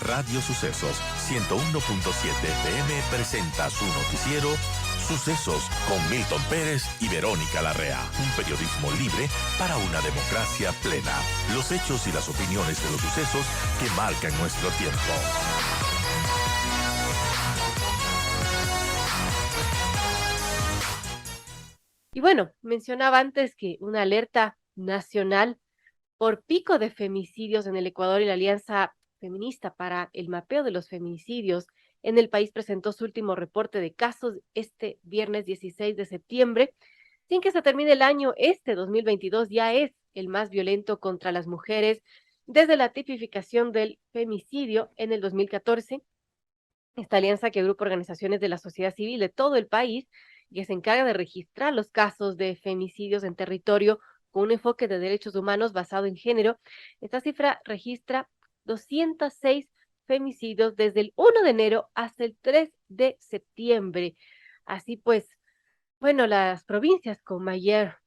Radio Sucesos 101.7 FM presenta su noticiero Sucesos con Milton Pérez y Verónica Larrea. Un periodismo libre para una democracia plena. Los hechos y las opiniones de los sucesos que marcan nuestro tiempo. Y bueno, mencionaba antes que una alerta nacional por pico de femicidios en el Ecuador y la Alianza Feminista para el Mapeo de los Feminicidios en el país presentó su último reporte de casos este viernes 16 de septiembre. Sin que se termine el año, este 2022 ya es el más violento contra las mujeres desde la tipificación del femicidio en el 2014. Esta alianza que agrupa organizaciones de la sociedad civil de todo el país y que se encarga de registrar los casos de femicidios en territorio con un enfoque de derechos humanos basado en género. Esta cifra registra 206 femicidios desde el 1 de enero hasta el 3 de septiembre. Así pues, bueno, las provincias con mayor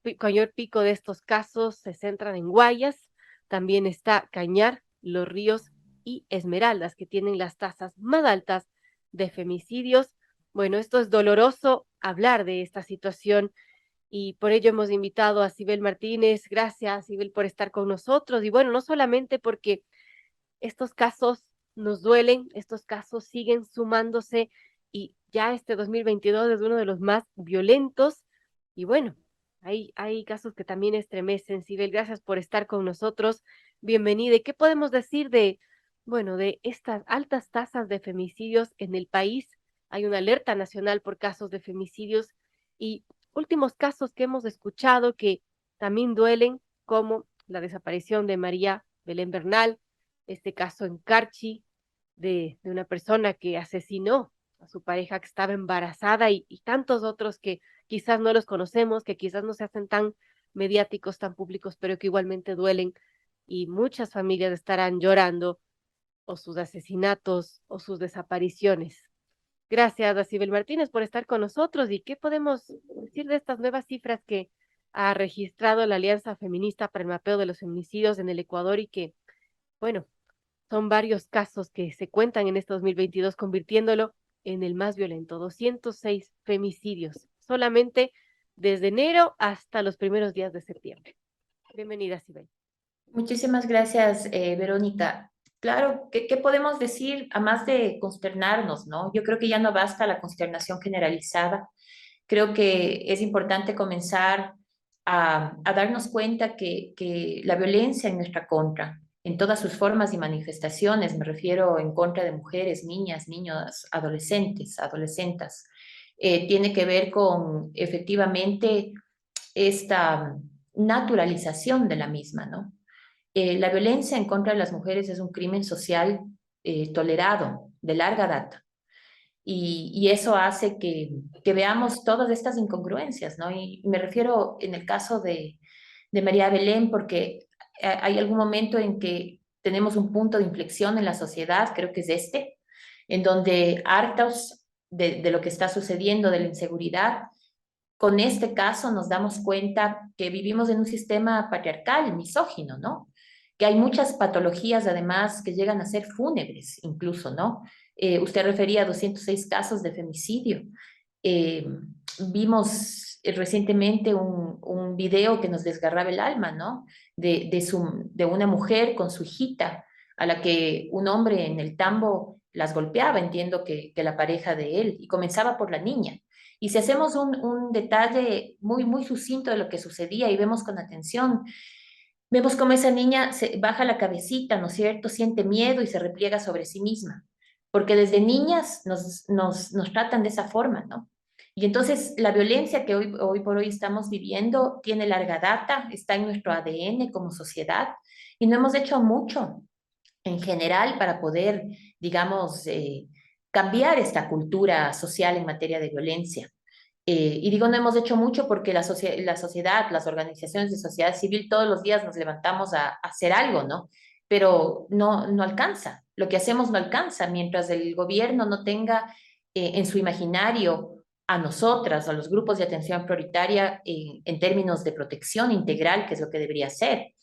pico de estos casos se centran en Guayas, también está Cañar, Los Ríos y Esmeraldas, que tienen las tasas más altas de femicidios. Bueno, esto es doloroso hablar de esta situación y por ello hemos invitado a Sibel Martínez. Gracias, Sibel, por estar con nosotros. Y bueno, no solamente porque estos casos nos duelen, estos casos siguen sumándose y ya este 2022 es uno de los más violentos. Y bueno, hay casos que también estremecen. Sibel, gracias por estar con nosotros. Bienvenida. ¿Y qué podemos decir de, bueno, de estas altas tasas de femicidios en el país? Hay una alerta nacional por casos de femicidios y últimos casos que hemos escuchado que también duelen, como la desaparición de María Belén Bernal, este caso en Carchi de una persona que asesinó a su pareja que estaba embarazada y tantos otros que quizás no los conocemos, que quizás no se hacen tan mediáticos, tan públicos, pero que igualmente duelen y muchas familias estarán llorando o sus asesinatos o sus desapariciones. Gracias a Sibel Martínez por estar con nosotros. ¿Y qué podemos decir de estas nuevas cifras que ha registrado la Alianza Feminista para el Mapeo de los Feminicidios en el Ecuador y que, bueno, son varios casos que se cuentan en este 2022, convirtiéndolo en el más violento, 206 femicidios, solamente desde enero hasta los primeros días de septiembre? Bienvenida, Sibel. Muchísimas gracias, Verónica. Claro, ¿qué podemos decir a más de consternarnos, no? Yo creo que ya no basta la consternación generalizada. Creo que es importante comenzar a darnos cuenta que la violencia en nuestra contra, en todas sus formas y manifestaciones, me refiero en contra de mujeres, niñas, niños, adolescentes, adolescentas, tiene que ver con efectivamente esta naturalización de la misma, ¿no? La violencia en contra de las mujeres es un crimen social tolerado de larga data y eso hace que veamos todas estas incongruencias, ¿no? Y me refiero en el caso de María Belén porque hay algún momento en que tenemos un punto de inflexión en la sociedad, creo que es este, en donde hartos de lo que está sucediendo, de la inseguridad, con este caso nos damos cuenta que vivimos en un sistema patriarcal, misógino, ¿no? Que hay muchas patologías además que llegan a ser fúnebres incluso, ¿no? Usted refería a 206 casos de femicidio. Eh, Vimos recientemente un video que nos desgarraba el alma, ¿no? De una mujer con su hijita a la que un hombre en el tambo las golpeaba, entiendo que la pareja de él, y comenzaba por la niña. Y si hacemos un detalle muy, muy sucinto de lo que sucedía y vemos con atención, vemos cómo esa niña se baja la cabecita, ¿no es cierto? Siente miedo y se repliega sobre sí misma, porque desde niñas nos tratan de esa forma, ¿no? Y entonces la violencia que hoy por hoy estamos viviendo tiene larga data, está en nuestro ADN como sociedad y no hemos hecho mucho en general para poder, digamos, cambiar esta cultura social en materia de violencia. Y digo, no hemos hecho mucho porque la sociedad, las organizaciones de sociedad civil, todos los días nos levantamos a hacer algo, ¿no? Pero no alcanza. Lo que hacemos no alcanza mientras el gobierno no tenga en su imaginario a nosotras, a los grupos de atención prioritaria en términos de protección integral, que es lo que debería ser.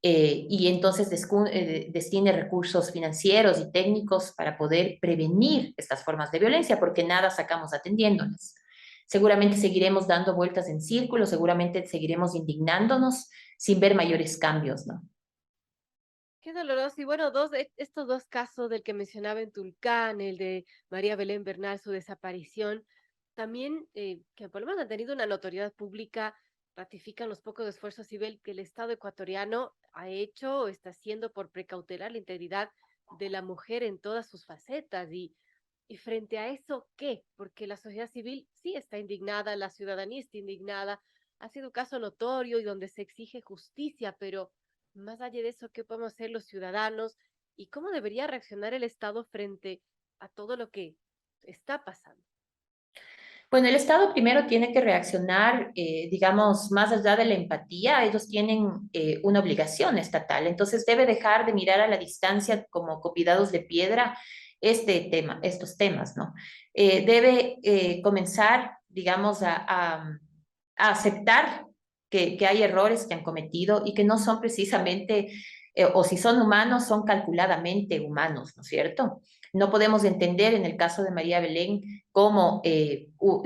y entonces destine recursos financieros y técnicos para poder prevenir estas formas de violencia, porque nada sacamos atendiéndolas. Seguramente seguiremos dando vueltas en círculo, seguramente seguiremos indignándonos sin ver mayores cambios, ¿no? Qué doloroso. Y bueno, estos dos casos del que mencionaba en Tulcán, el de María Belén Bernal, su desaparición, también que por lo menos han tenido una notoriedad pública, ratifican los pocos esfuerzos civil que el Estado ecuatoriano ha hecho o está haciendo por precautelar la integridad de la mujer en todas sus facetas. Y frente a eso, ¿qué? Porque la sociedad civil sí está indignada, la ciudadanía está indignada, ha sido un caso notorio y donde se exige justicia, pero más allá de eso, ¿qué podemos hacer los ciudadanos y cómo debería reaccionar el Estado frente a todo lo que está pasando? Bueno, el Estado primero tiene que reaccionar, digamos, más allá de la empatía, ellos tienen una obligación estatal, entonces debe dejar de mirar a la distancia como convidados de piedra estos temas, ¿no? Debe comenzar, digamos, a aceptar que hay errores que han cometido y que no son precisamente, o si son humanos, son calculadamente humanos, ¿no es cierto? No podemos entender en el caso de María Belén cómo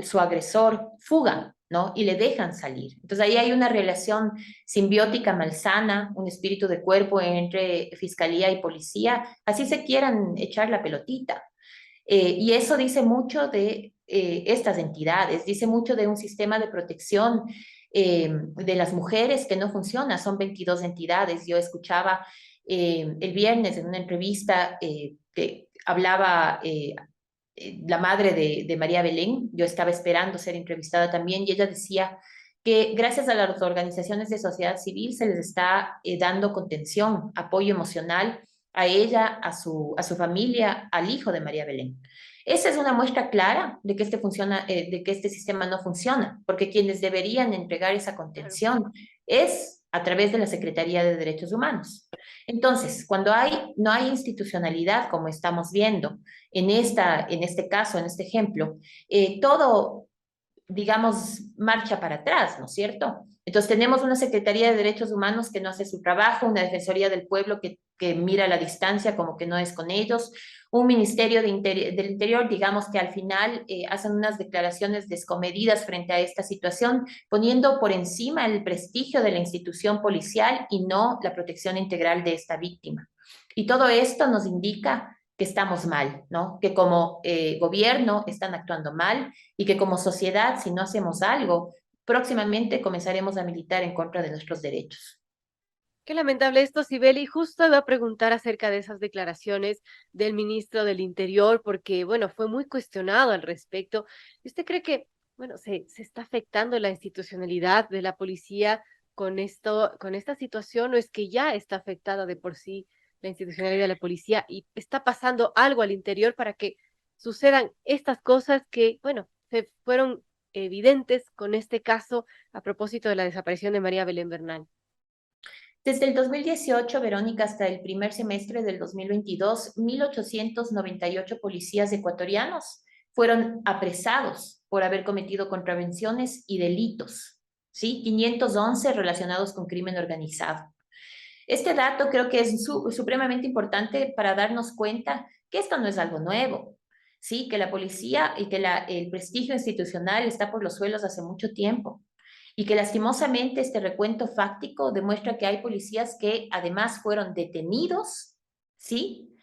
su agresor fuga, ¿no? Y le dejan salir. Entonces ahí hay una relación simbiótica malsana, un espíritu de cuerpo entre fiscalía y policía, así se quieran echar la pelotita. Y eso dice mucho de estas entidades, dice mucho de un sistema de protección de las mujeres que no funciona, son 22 entidades. Yo escuchaba el viernes en una entrevista que hablaba la madre de María Belén, yo estaba esperando ser entrevistada también, y ella decía que gracias a las organizaciones de sociedad civil se les está dando contención, apoyo emocional a ella, a su familia, al hijo de María Belén. Esa es una muestra clara de que de que este sistema no funciona, porque quienes deberían entregar esa Claro. contención es a través de la Secretaría de Derechos Humanos. Entonces, cuando no hay institucionalidad, como estamos viendo en este caso, en este ejemplo, todo, digamos, marcha para atrás, ¿no es cierto? Entonces tenemos una Secretaría de Derechos Humanos que no hace su trabajo, una Defensoría del Pueblo que mira a la distancia como que no es con ellos, un Ministerio del Interior, digamos que al final hacen unas declaraciones descomedidas frente a esta situación, poniendo por encima el prestigio de la institución policial y no la protección integral de esta víctima. Y todo esto nos indica que estamos mal, ¿no? Que como gobierno están actuando mal y que como sociedad, si no hacemos algo, próximamente comenzaremos a militar en contra de nuestros derechos. Qué lamentable esto, Sibeli. Justo iba a preguntar acerca de esas declaraciones del ministro del Interior, porque, bueno, fue muy cuestionado al respecto. ¿Y usted cree que, bueno, se está afectando la institucionalidad de la policía con esto, con esta situación, o es que ya está afectada de por sí la institucionalidad de la policía y está pasando algo al interior para que sucedan estas cosas que, bueno, se fueron evidentes con este caso a propósito de la desaparición de María Belén Bernal? Desde el 2018, Verónica, hasta el primer semestre del 2022, 1.898 policías ecuatorianos fueron apresados por haber cometido contravenciones y delitos, ¿sí? 511 relacionados con crimen organizado. Este dato creo que es supremamente importante para darnos cuenta que esto no es algo nuevo, ¿sí? Que la policía y que el prestigio institucional está por los suelos hace mucho tiempo y que lastimosamente este recuento fáctico demuestra que hay policías que además fueron detenidos, ¿sí?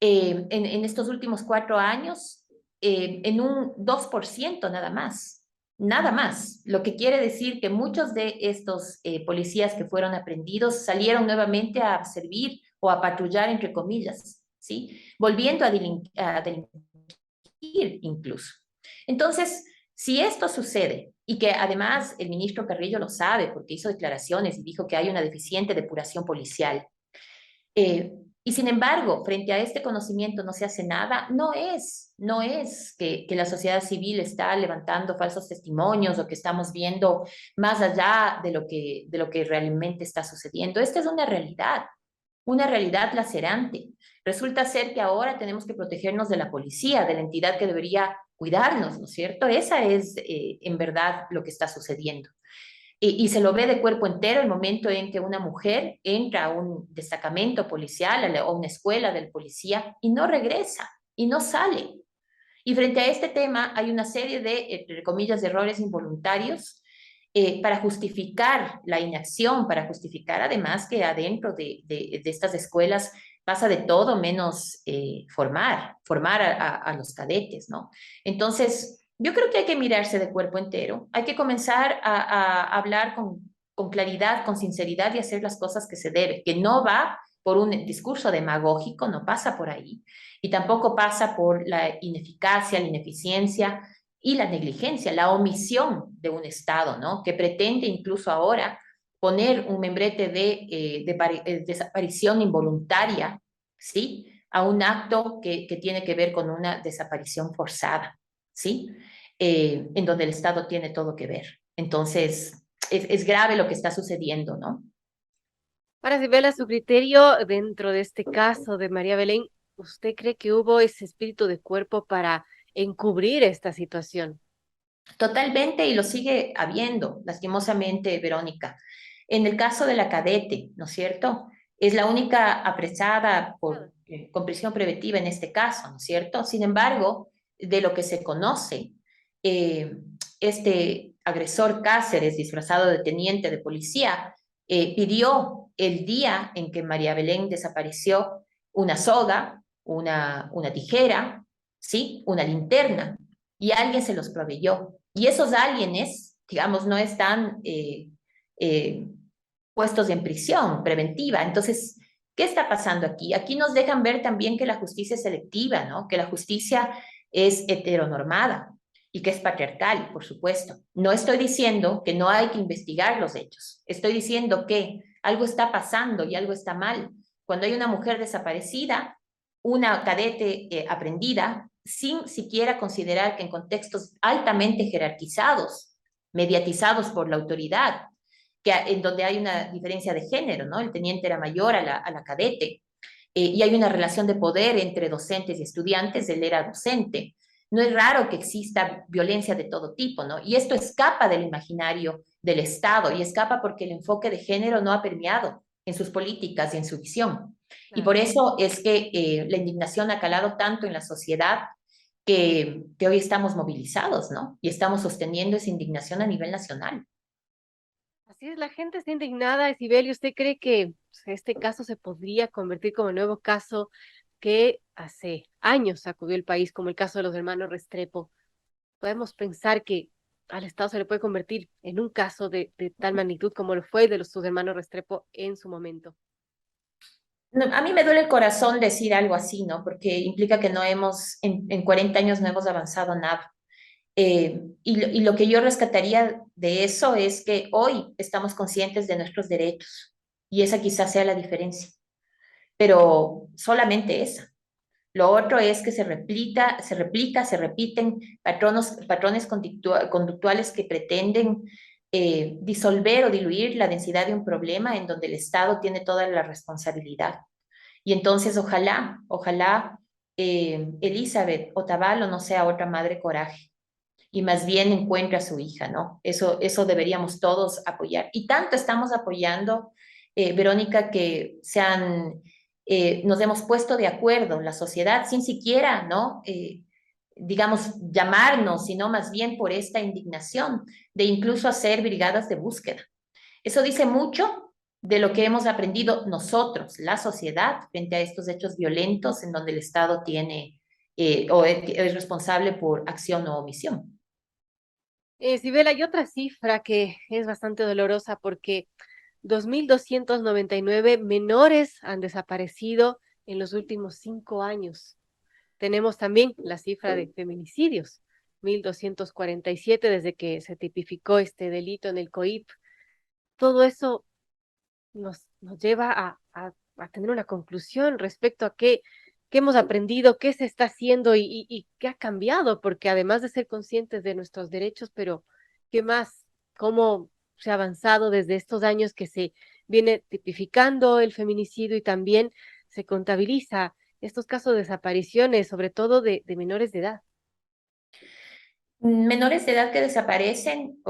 En estos últimos 4 años, en un 2% nada más, lo que quiere decir que muchos de estos policías que fueron aprendidos salieron nuevamente a servir o a patrullar, entre comillas, ¿sí? Volviendo a delinquir incluso. Entonces, si esto sucede y que además el ministro Carrillo lo sabe porque hizo declaraciones y dijo que hay una deficiente depuración policial, eh, y sin embargo, frente a este conocimiento no se hace nada, no es que la sociedad civil está levantando falsos testimonios o que estamos viendo más allá de lo que realmente está sucediendo. Esta es una realidad lacerante. Resulta ser que ahora tenemos que protegernos de la policía, de la entidad que debería cuidarnos, ¿no es cierto? Esa es en verdad lo que está sucediendo. Y se lo ve de cuerpo entero el momento en que una mujer entra a un destacamento policial, a una escuela del policía, y no regresa, y no sale. Y frente a este tema hay una serie de, entre comillas, de errores involuntarios para justificar la inacción, para justificar además que adentro de estas escuelas pasa de todo menos formar a los cadetes, ¿no? Entonces, yo creo que hay que mirarse de cuerpo entero, hay que comenzar a hablar con claridad, con sinceridad y hacer las cosas que se debe, que no va por un discurso demagógico, no pasa por ahí, y tampoco pasa por la ineficacia, la ineficiencia y la negligencia, la omisión de un Estado, ¿no? Que pretende incluso ahora poner un membrete de desaparición involuntaria, ¿sí? A un acto que tiene que ver con una desaparición forzada, ¿sí? En donde el Estado tiene todo que ver. Entonces, es grave lo que está sucediendo, ¿no? Para Sibela, su criterio dentro de este caso de María Belén, ¿usted cree que hubo ese espíritu de cuerpo para encubrir esta situación? Totalmente, y lo sigue habiendo, lastimosamente, Verónica. En el caso de la cadete, ¿no es cierto? Es la única apresada con prisión preventiva en este caso, ¿no es cierto? Sin embargo, de lo que se conoce, eh, este agresor Cáceres, disfrazado de teniente de policía, pidió el día en que María Belén desapareció una soga, una tijera, ¿sí? Una linterna, y alguien se los proveyó. Y esos alguienes, digamos, no están eh, puestos en prisión preventiva. Entonces, ¿qué está pasando aquí? Aquí nos dejan ver también que la justicia es selectiva, ¿no? Que la justicia es heteronormada y que es patriarcal, por supuesto. No estoy diciendo que no hay que investigar los hechos. Estoy diciendo que algo está pasando y algo está mal. Cuando hay una mujer desaparecida, una cadete aprendida, sin siquiera considerar que en contextos altamente jerarquizados, mediatizados por la autoridad, en donde hay una diferencia de género, ¿no? El teniente era mayor a la cadete, y hay una relación de poder entre docentes y estudiantes, él era docente. No es raro que exista violencia de todo tipo, ¿no? Y esto escapa del imaginario del Estado y escapa porque el enfoque de género no ha permeado en sus políticas y en su visión. Y Claro. por eso es que la indignación ha calado tanto en la sociedad que hoy estamos movilizados, ¿no? Y estamos sosteniendo esa indignación a nivel nacional. Así es, la gente está indignada. Sibeli, ¿usted cree que este caso se podría convertir como el nuevo caso que hace años sacudió el país, como el caso de los hermanos Restrepo? Podemos pensar que al Estado se le puede convertir en un caso de tal magnitud como lo fue de sus hermanos Restrepo en su momento. No, a mí me duele el corazón decir algo así, ¿no? Porque implica que no hemos, en 40 años no hemos avanzado nada. Y lo que yo rescataría de eso es que hoy estamos conscientes de nuestros derechos y esa quizás sea la diferencia, pero solamente esa. Lo otro es que se repiten patrones conductuales que pretenden disolver o diluir la densidad de un problema en donde el Estado tiene toda la responsabilidad. Y entonces ojalá Elizabeth Otavalo no sea otra madre coraje y más bien encuentre a su hija, ¿no? Eso deberíamos todos apoyar. Y tanto estamos apoyando, Verónica, que nos hemos puesto de acuerdo en la sociedad sin siquiera, ¿no? Digamos, llamarnos, sino más bien por esta indignación de incluso hacer brigadas de búsqueda. Eso dice mucho de lo que hemos aprendido nosotros, la sociedad, frente a estos hechos violentos en donde el Estado tiene o es responsable por acción o omisión. Sibel, hay otra cifra que es bastante dolorosa porque 2.299 menores han desaparecido en los últimos 5 años. Tenemos también la cifra de feminicidios, 1.247 desde que se tipificó este delito en el COIP. Todo eso nos lleva a tener una conclusión respecto a qué hemos aprendido, qué se está haciendo y qué ha cambiado, porque además de ser conscientes de nuestros derechos, pero ¿qué más? ¿Cómo se ha avanzado desde estos años que se viene tipificando el feminicidio y también se contabiliza estos casos de desapariciones, sobre todo de menores de edad? Menores de edad que desaparecen,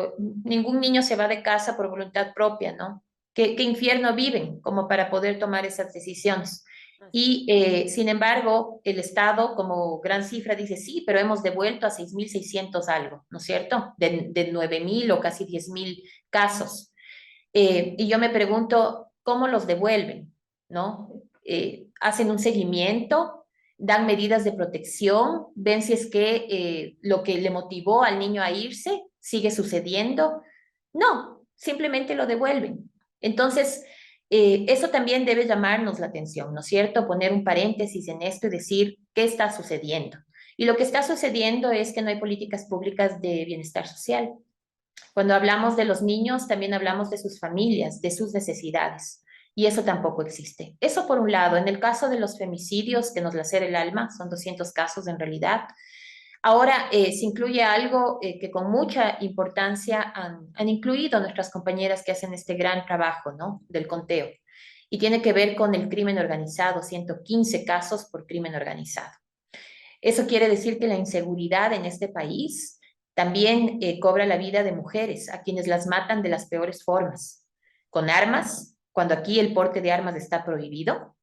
ningún niño se va de casa por voluntad propia, ¿no? ¿Qué infierno viven como para poder tomar esas decisiones? Así. Y sin embargo, el Estado como gran cifra dice, sí, pero hemos devuelto a 6.600 algo, ¿no es cierto? De 9.000 o casi 10.000 casos. Y yo me pregunto, ¿cómo los devuelven? ¿No? ¿Hacen un seguimiento? ¿Dan medidas de protección? ¿Ven si es que lo que le motivó al niño a irse sigue sucediendo? No, simplemente lo devuelven. Entonces, eso también debe llamarnos la atención, ¿no es cierto? Poner un paréntesis en esto y decir, ¿qué está sucediendo? Y lo que está sucediendo es que no hay políticas públicas de bienestar social. Cuando hablamos de los niños, también hablamos de sus familias, de sus necesidades. Y eso tampoco existe. Eso por un lado. En el caso de los femicidios, que nos lacera el alma, son 200 casos en realidad. Ahora se incluye algo que con mucha importancia han incluido nuestras compañeras que hacen este gran trabajo, ¿no? Del conteo. Y tiene que ver con el crimen organizado, 115 casos por crimen organizado. Eso quiere decir que la inseguridad en este país también cobra la vida de mujeres, a quienes las matan de las peores formas, con armas, cuando aquí el porte de armas está prohibido,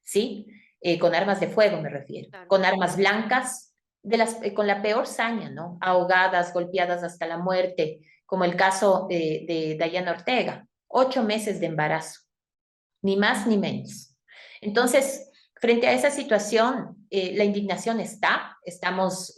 ¿sí? Con armas de fuego me refiero, Claro. con armas blancas, con la peor saña, ¿no? Ahogadas, golpeadas hasta la muerte, como el caso de Dayana Ortega, 8 meses de embarazo, ni más ni menos. Entonces, frente a esa situación, la indignación estamos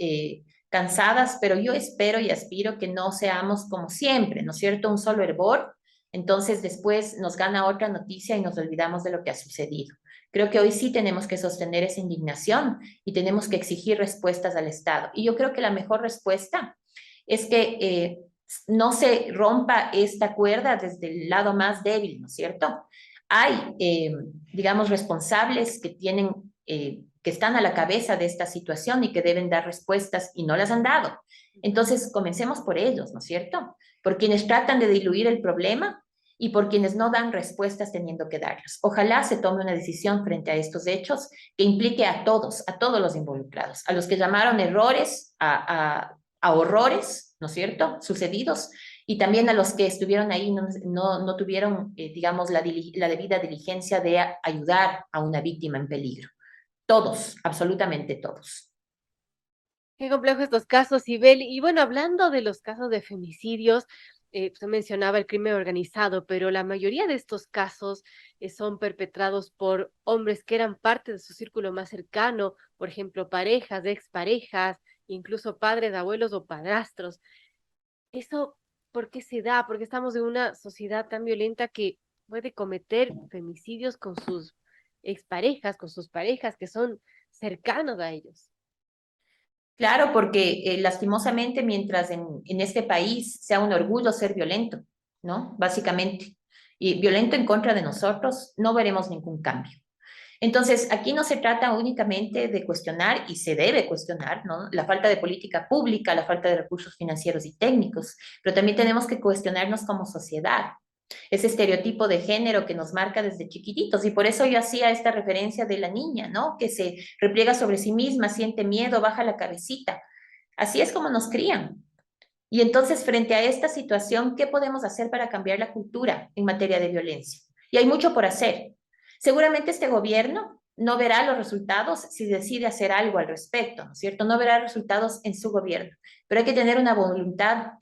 cansadas, pero yo espero y aspiro que no seamos como siempre, ¿no es cierto? Un solo hervor, entonces después nos gana otra noticia y nos olvidamos de lo que ha sucedido. Creo que hoy sí tenemos que sostener esa indignación y tenemos que exigir respuestas al Estado. Y yo creo que la mejor respuesta es que no se rompa esta cuerda desde el lado más débil, ¿no es cierto? Hay, digamos, responsables que tienen, que están a la cabeza de esta situación y que deben dar respuestas y no las han dado. Entonces, comencemos por ellos, ¿no es cierto? Por quienes tratan de diluir el problema y por quienes no dan respuestas teniendo que darlas. Ojalá se tome una decisión frente a estos hechos que implique a todos los involucrados, a los que llamaron errores, a horrores, ¿no es cierto?, sucedidos, y también a los que estuvieron ahí no tuvieron, digamos, la debida diligencia de ayudar a una víctima en peligro. Todos, absolutamente todos. Qué complejo estos casos, Sibel. Y bueno, hablando de los casos de femicidios, usted mencionaba el crimen organizado, pero la mayoría de estos casos son perpetrados por hombres que eran parte de su círculo más cercano, por ejemplo, parejas, exparejas, incluso padres, abuelos o padrastros. ¿Eso por qué se da? Porque estamos en una sociedad tan violenta que puede cometer femicidios con sus exparejas, con sus parejas que son cercanos a ellos. Claro, porque lastimosamente mientras en este país sea un orgullo ser violento, ¿no? Básicamente, y violento en contra de nosotros, no veremos ningún cambio. Entonces, aquí no se trata únicamente de cuestionar, y se debe cuestionar, ¿no?, la falta de política pública, la falta de recursos financieros y técnicos, pero también tenemos que cuestionarnos como sociedad, ese estereotipo de género que nos marca desde chiquititos. Y por eso yo hacía esta referencia de la niña, ¿no?, que se repliega sobre sí misma, siente miedo, baja la cabecita. Así es como nos crían. Y entonces, frente a esta situación, ¿qué podemos hacer para cambiar la cultura en materia de violencia? Y hay mucho por hacer. Seguramente este gobierno no verá los resultados si decide hacer algo al respecto, ¿no es cierto? No verá resultados en su gobierno, pero hay que tener una voluntad,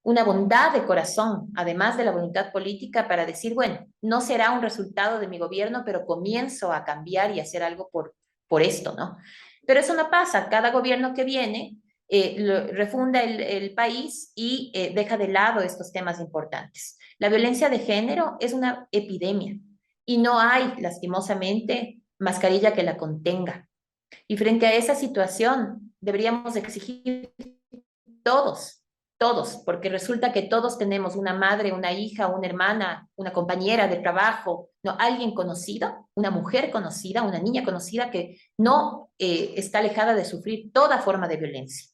una bondad de corazón, además de la voluntad política, para decir, bueno, no será un resultado de mi gobierno, pero comienzo a cambiar y hacer algo por esto, ¿no? Pero eso no pasa. Cada gobierno que viene refunda el país y deja de lado estos temas importantes. La violencia de género es una epidemia y no hay, lastimosamente, mascarilla que la contenga. Y frente a esa situación, deberíamos exigir todos, todos, porque resulta que todos tenemos una madre, una hija, una hermana, una compañera de trabajo, no, alguien conocido, una mujer conocida, una niña conocida que no está alejada de sufrir toda forma de violencia.